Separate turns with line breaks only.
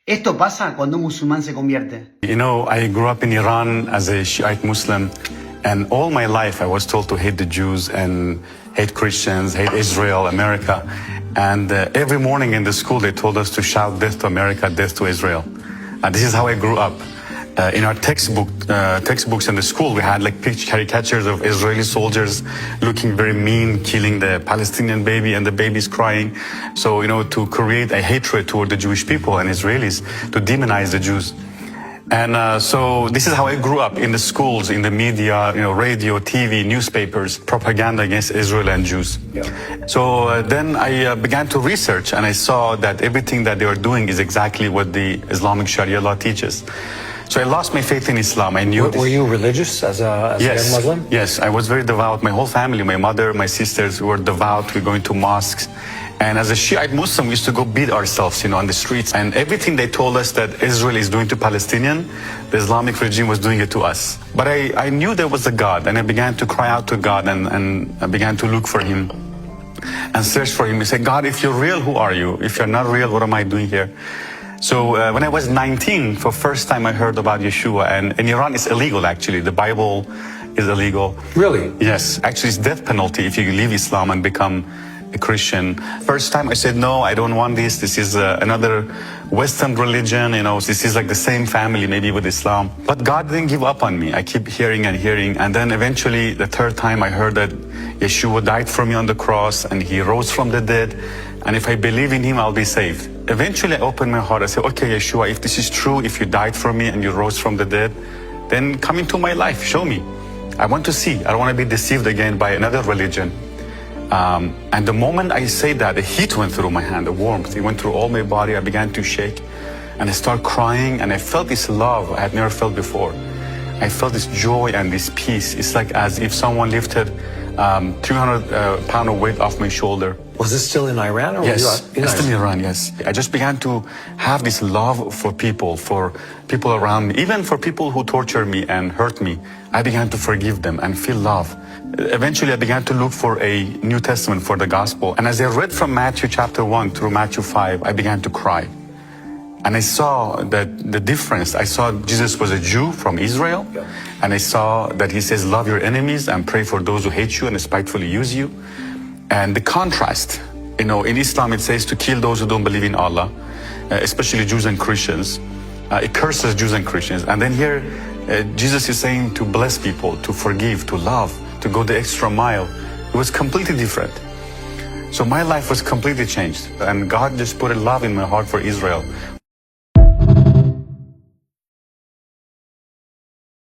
Esto pasa cuando un musulmán se convierte.
You know, I grew up in Iran as a Shiite Muslim, and all my life I was told to hate the Jews and hate Christians, hate Israel, America. And every morning in the school they told us to shout death to America, death to Israel. And this is how I grew up. In our textbooks in the school, we had like caricatures of Israeli soldiers looking very mean, killing the Palestinian baby, and the baby's crying. So, you know, to create a hatred toward the Jewish people and Israelis, to demonize the Jews. And so this is how I grew up in the schools, in the media, you know, radio, TV, newspapers, propaganda against Israel and Jews.
Yeah.
So then I began to research, and I saw that everything that they were doing is exactly what the Islamic Sharia law teaches. So I lost my faith in Islam. I knew.
Were you religious as a young Muslim?
Yes, I was very devout. My whole family, my mother, my sisters, were devout. We were going to mosques. And as a Shiite Muslim, we used to go beat ourselves, you know, on the streets. And everything they told us that Israel is doing to Palestinian, the Islamic regime was doing it to us. But I knew there was a God, and I began to cry out to God, and I began to look for him and search for him. I said, God, if you're real, who are you? If you're not real, what am I doing here? So when I was 19, for first time I heard about Yeshua, and in Iran it's illegal actually. The Bible is illegal.
Really?
Yes, actually it's death penalty if you leave Islam and become a Christian. First time I said, no, I don't want this. This is another Western religion, you know, this is like the same family maybe with Islam. But God didn't give up on me. I keep hearing and hearing. And then eventually the third time I heard that Yeshua died for me on the cross and he rose from the dead. And if I believe in him, I'll be saved. Eventually I opened my heart. I said, okay, Yeshua, if this is true, if you died for me and you rose from the dead, then come into my life, show me. I want to see. I don't want to be deceived again by another religion. And the moment I say that, the heat went through my hand, the warmth, it went through all my body. I began to shake and I started crying, and I felt this love I had never felt before. I felt this joy and this peace. It's like as if someone lifted 300 pound of weight off my shoulder.
Was this still in Iran? Or
Yes,
were you
it's still in Iran, yes. I just began to have this love for people around me, even for people who tortured me and hurt me. I began to forgive them and feel love. Eventually, I began to look for a New Testament for the gospel. And as I read from Matthew chapter 1 through Matthew 5, I began to cry. And I saw that the difference. I saw Jesus was a Jew from Israel.
Yeah.
And I saw that he says, love your enemies and pray for those who hate you and spitefully use you. And the contrast, you know, in Islam it says to kill those who don't believe in Allah, especially Jews and Christians. It curses Jews and Christians. And then here, Jesus is saying to bless people, to forgive, to love, to go the extra mile. It was completely different. So my life was completely changed. And God just put a love in my heart for Israel,